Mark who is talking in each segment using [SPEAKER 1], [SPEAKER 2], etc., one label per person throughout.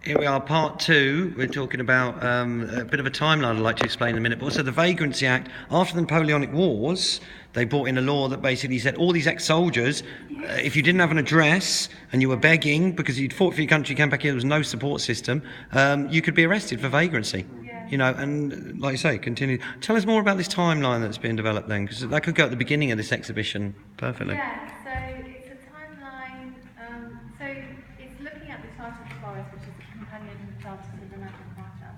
[SPEAKER 1] Here we are, part two. We're talking about a bit of a timeline I'd like to explain in a minute, but also the Vagrancy Act. After the Napoleonic Wars, they brought in a law that basically said all these ex-soldiers, if you didn't have an address and you were begging because you'd fought for your country, came back here, there was no support system, you could be arrested for vagrancy.
[SPEAKER 2] Yeah.
[SPEAKER 1] You know, and like you say, continue. Tell us more about this timeline that's been developed then, because that could go at the beginning of this exhibition perfectly.
[SPEAKER 2] Yeah, so it's a timeline. So it's looking at the Charter of the Forest, which is the companion charter to the National Charter,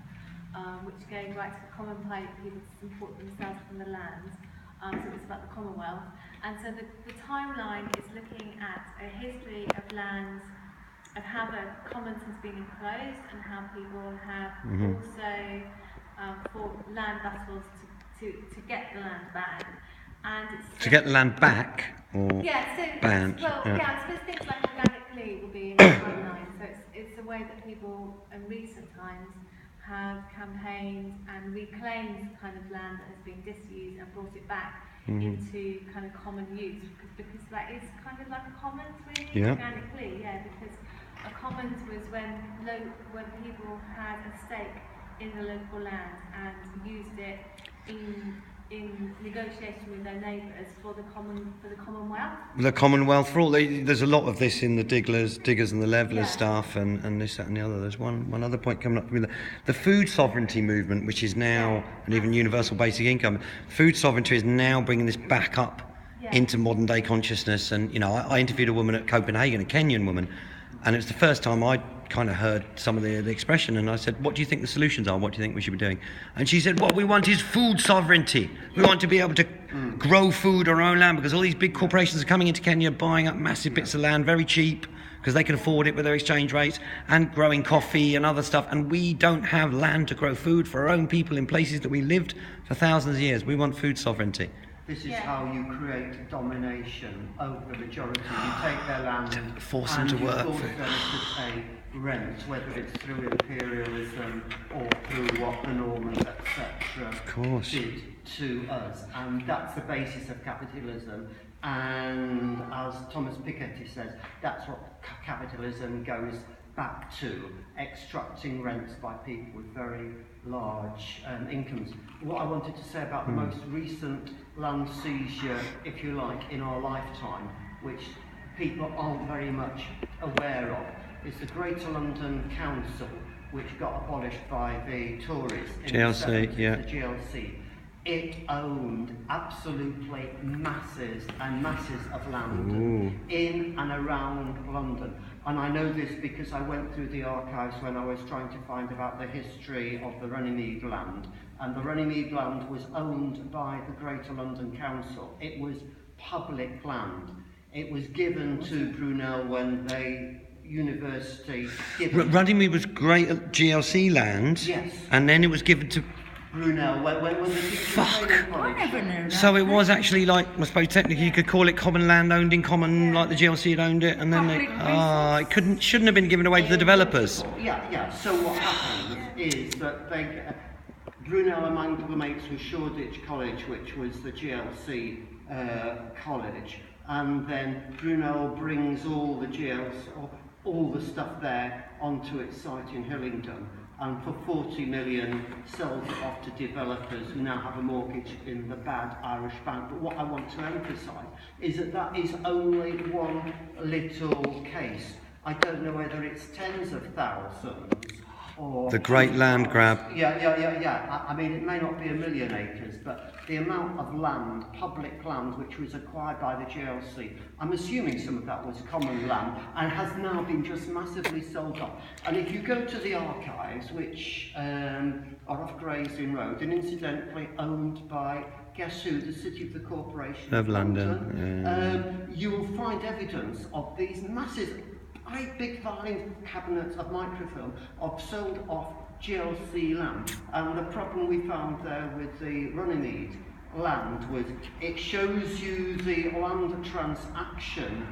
[SPEAKER 2] which is going right to the common people to support themselves from the land. So it's about the Commonwealth. And so the timeline is looking at a history of land, of how the commons has been enclosed and how people have also fought land battles to get the land back. And it's
[SPEAKER 1] To get the land back, or banned?
[SPEAKER 2] I suppose things like organically will be in the timeline. So it's the way that people in recent times have campaigned and reclaimed kind of land that has been disused and brought it back into kind of common use, because that is kind of like a commons really, organically, because a commons was when people had a stake in the local land and used it in negotiation with their neighbours for the Commonwealth.
[SPEAKER 1] The Commonwealth for all. There's a lot of this in the diggers and the levelers stuff, and this, that, and the other. There's one other point coming up with the food sovereignty movement, which is now, and even universal basic income. Food sovereignty is now bringing this back up into modern day consciousness. And you know, I interviewed a woman at Copenhagen, a Kenyan woman, and it was the first time I kind of heard some of the expression, and I said, what do you think the solutions are? What do you think we should be doing? And she said, what we want is food sovereignty. We want to be able to grow food on our own land, because all these big corporations are coming into Kenya, buying up massive bits of land very cheap because they can afford it with their exchange rates, and growing coffee and other stuff, and we don't have land to grow food for our own people in places that we lived for thousands of years. We want food sovereignty.
[SPEAKER 3] This is how you create domination over the majority. You take their land and
[SPEAKER 1] force them to work.
[SPEAKER 3] Force them to pay rent, whether it's through imperialism or through what the Normans, etc., did to us. And that's the basis of capitalism. And as Thomas Piketty says, that's what capitalism goes back to, extracting rents by people with very large incomes. What I wanted to say about the most recent land seizure, if you like, in our lifetime, which people aren't very much aware of, is the Greater London Council, which got abolished by the Tories in
[SPEAKER 1] GLC,
[SPEAKER 3] the 70s, the GLC. It owned absolutely masses and masses of land in and around London. And I know this because I went through the archives when I was trying to find about the history of the Runnymede land. And the Runnymede land was owned by the Greater London Council. It was public land. It was given to Brunel when the university...
[SPEAKER 1] Runnymede was great GLC land, and then it was given to
[SPEAKER 3] Brunel, when the
[SPEAKER 1] Fuck.
[SPEAKER 3] College.
[SPEAKER 1] So it was actually like, I suppose technically you could call it common land owned in common, like the GLC had owned it, and then it shouldn't have been given away to the developers.
[SPEAKER 3] Yeah. So what happened is that Brunel amalgamates with Shoreditch College, which was the GLC college, and then Brunel brings all the GLC, all the stuff there onto its site in Hillingdon, and for 40 million sells it off to developers who now have a mortgage in the bad Irish bank. But what I want to emphasise is that that is only one little case. I don't know whether it's tens of thousands or...
[SPEAKER 1] The great land grab.
[SPEAKER 3] Yeah. I mean, it may not be 1 million acres, but the amount of land, public land, which was acquired by the GLC, I'm assuming some of that was common land, and has now been just massively sold off. And if you go to the archives, which are off Gray's Inn Road, and incidentally owned by, guess who, the City of the Corporation
[SPEAKER 1] of London,
[SPEAKER 3] you will find evidence of these massive, great big filing cabinets of microfilm of sold off GLC land. And the problem we found there with the Runnymede land was it shows you the land transaction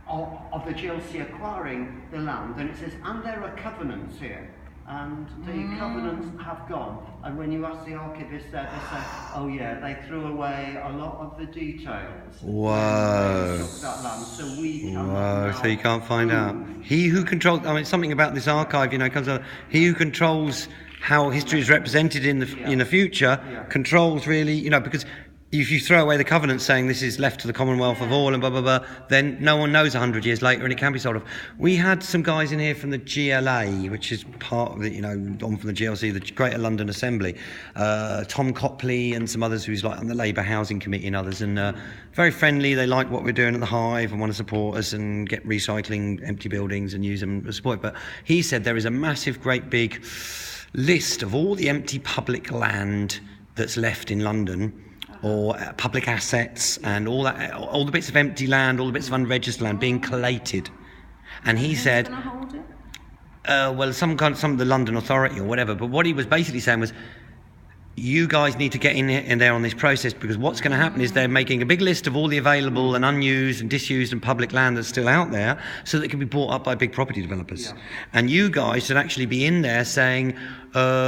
[SPEAKER 3] of the GLC acquiring the land, and it says, and there are covenants here. and the covenants have gone. And when you ask the archivists there, they say, oh yeah, they threw away a lot of the details.
[SPEAKER 1] Whoa.
[SPEAKER 3] When they took that land, so we cannot
[SPEAKER 1] Whoa,
[SPEAKER 3] now
[SPEAKER 1] so you can't find out. He who controls, I mean, something about this archive, you know, comes out, he who controls how history is represented in the future controls really, you know, because if you throw away the covenant saying this is left to the Commonwealth of all and blah, blah, blah, then no one knows 100 years later and it can be sold off. We had some guys in here from the GLA, which is part of the, you know, on from the GLC, the Greater London Assembly, Tom Copley and some others who's like on the Labour Housing Committee and others, and very friendly. They like what we're doing at the Hive and want to support us and get recycling empty buildings and use them to support. But he said there is a massive, great big list of all the empty public land that's left in London, or public assets and all that, all the bits of empty land, all the bits of unregistered land being collated. And he said,
[SPEAKER 4] gonna hold it?
[SPEAKER 1] well, some of the London Authority or whatever. But what he was basically saying was, you guys need to get in there on this process, because what's going to happen is they're making a big list of all the available and unused and disused and public land that's still out there, so that it can be bought up by big property developers. Yeah. And you guys should actually be in there saying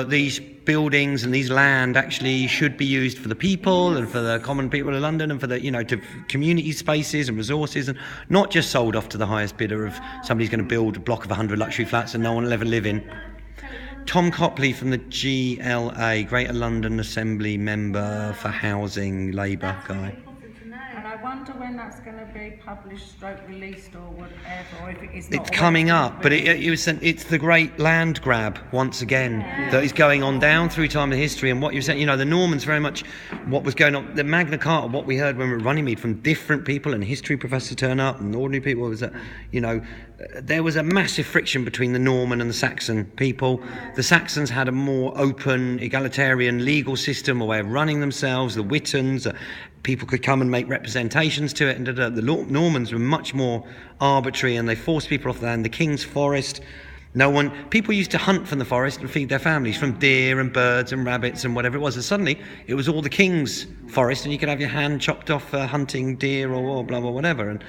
[SPEAKER 1] these buildings and these land actually should be used for the people and for the common people of London and for the, you know, to community spaces and resources, and not just sold off to the highest bidder of somebody's going to build a block of 100 luxury flats and no one will ever live in. Tom Copley from the GLA, Greater London Assembly member for housing, Labour guy.
[SPEAKER 4] And I wonder when that's going to be published, stroke released, or whatever, or if it is not.
[SPEAKER 1] It's coming up, but it's the great land grab once again that is going on down through time of history. And what you're saying, you know, the Normans very much what was going on. The Magna Carta, what we heard when we were running Runnymede from different people, and history professors turn up and ordinary people, was that, you know, there was a massive friction between the Norman and the Saxon people. The Saxons had a more open, egalitarian legal system, a way of running themselves. The Wittons, people could come and make representations to it. And the Normans were much more arbitrary, and they forced people off the land. The King's Forest, people used to hunt from the forest and feed their families from deer and birds and rabbits and whatever it was. And suddenly it was all the King's Forest, and you could have your hand chopped off for hunting deer or blah, blah, whatever. And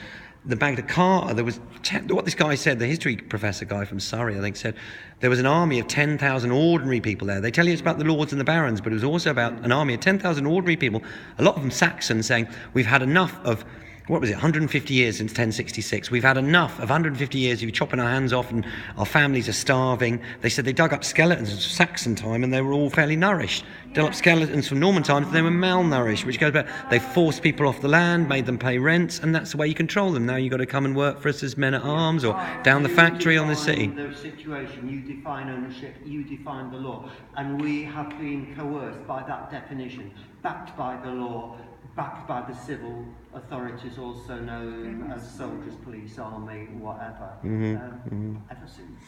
[SPEAKER 1] the Magna Carta, there was what this guy said, the history professor guy from Surrey, I think, said there was an army of 10,000 ordinary people there. They tell you it's about the lords and the barons, but it was also about an army of 10,000 ordinary people, a lot of them Saxons, saying, we've had enough of, 150 years since 1066. We've had enough of 150 years of chopping our hands off and our families are starving. They said they dug up skeletons of Saxon time and they were all fairly nourished. Dug up skeletons from Norman times and they were malnourished, which goes back. They forced people off the land, made them pay rents, and that's the way you control them. Now you've got to come and work for us as men at arms or down the factory on the city.
[SPEAKER 3] The situation, you define ownership, you define the law, and we have been coerced by that definition, backed by the law, backed by the civil authorities, also known as soldiers, police, army, whatever. Ever since.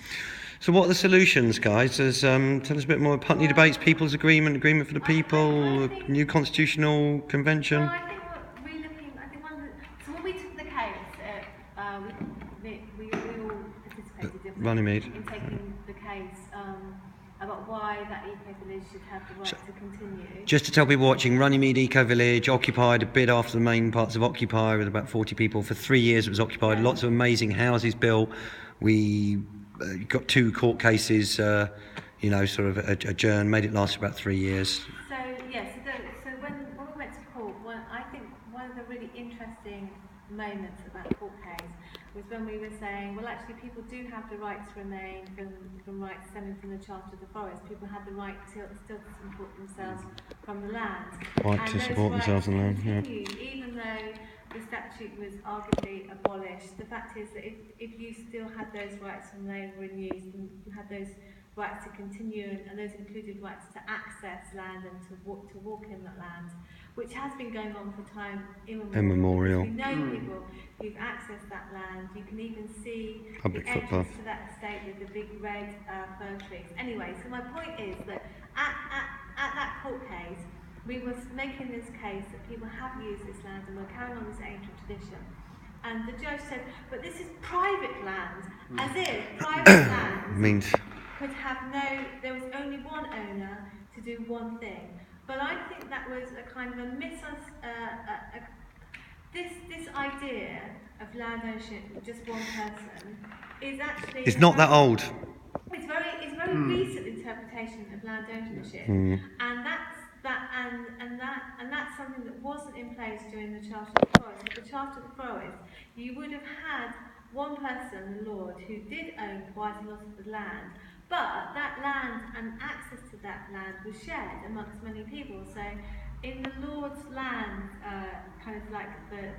[SPEAKER 1] So what are the solutions, guys? Tell us a bit more. Putney debates, People's Agreement for the people, new constitutional convention.
[SPEAKER 2] Well, I think what we're looking, so when we took the case, we all participated differently
[SPEAKER 1] Runnymede.
[SPEAKER 2] in taking the case about why that eco-village should have the right to continue.
[SPEAKER 1] Just to tell people watching, Runnymede Eco-Village occupied a bit after the main parts of Occupy with about 40 people. For 3 years it was occupied, lots of amazing houses built. We got 2 court cases, sort of adjourned, made it last about 3 years.
[SPEAKER 2] So, yes, so when we went to court, I think one of the really interesting moments about the court case was when we were saying, well, actually, people do have the right to remain from rights stemming from the Charter of the Forest. People have the right to still support themselves from the land.
[SPEAKER 1] Right to support themselves on the land,
[SPEAKER 2] yeah. Even though the statute was arguably abolished, the fact is that if you still had those rights from labour and use, and you had those rights to continue, and those included rights to access land and to walk in that land, which has been going on for time immemorial. We know people who've accessed that land. You can even see
[SPEAKER 1] public
[SPEAKER 2] the
[SPEAKER 1] footpath
[SPEAKER 2] entrance to that estate with the big red fir trees. Anyway, so my point is that at that court case, we were making this case that people have used this land and we're carrying on this ancient tradition. And the judge said, but this is private land, as if private land could have there was only one owner to do one thing. But I think that was a kind of this idea of land ownership with just one person is actually...
[SPEAKER 1] It's not that old.
[SPEAKER 2] It's very recent and that's something that wasn't in place during the Charter of the Forest. With the Charter of the Forest, you would have had one person, the Lord, who did own quite a lot of the land, but that land and access to that land was shared amongst many people. So in the Lord's land, kind of like the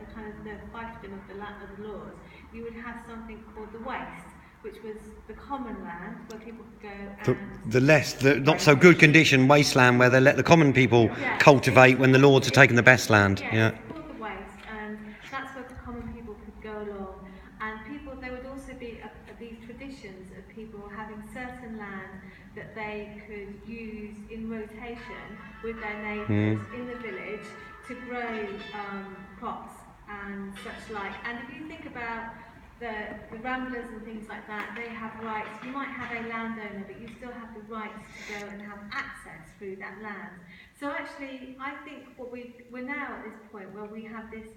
[SPEAKER 2] fiefdom of the land of the Lord, you would have something called the waste, which was the common land where people could go and
[SPEAKER 1] The not so good condition wasteland where they let the common people cultivate when the lords are taking the best land.
[SPEAKER 2] Yeah, it's called the waste, and that's where the common people could go along. And there would also be these traditions of people having certain land that they could use in rotation with their neighbours in the village to grow crops and such like. And if you think about the ramblers and things like that, they have rights. You might have a landowner, but you still have the rights to go and have access through that land. So actually, I think we're now at this point where we have this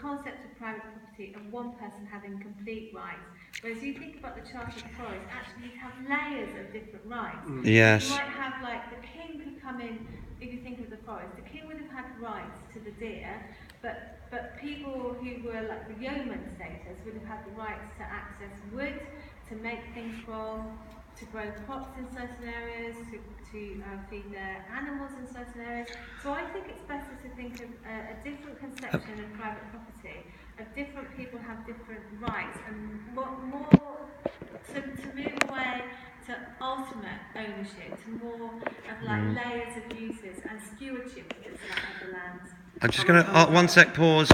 [SPEAKER 2] concept of private property and one person having complete rights. Whereas you think about the Charter of the Forest, actually you have layers of different rights.
[SPEAKER 1] Yes.
[SPEAKER 2] You might have like the king could come in, if you think of the forest, the king would have had rights to the deer, but people who were like the yeoman status would have had the rights to access wood, to make things from, to grow crops in certain areas, to feed their animals in certain areas. So I think it's better to think of a different conception of private property, of different people have different rights, and more to move away to ultimate ownership, to more of like layers of uses and stewardship of the land.
[SPEAKER 1] I'm just going to, one sec, pause.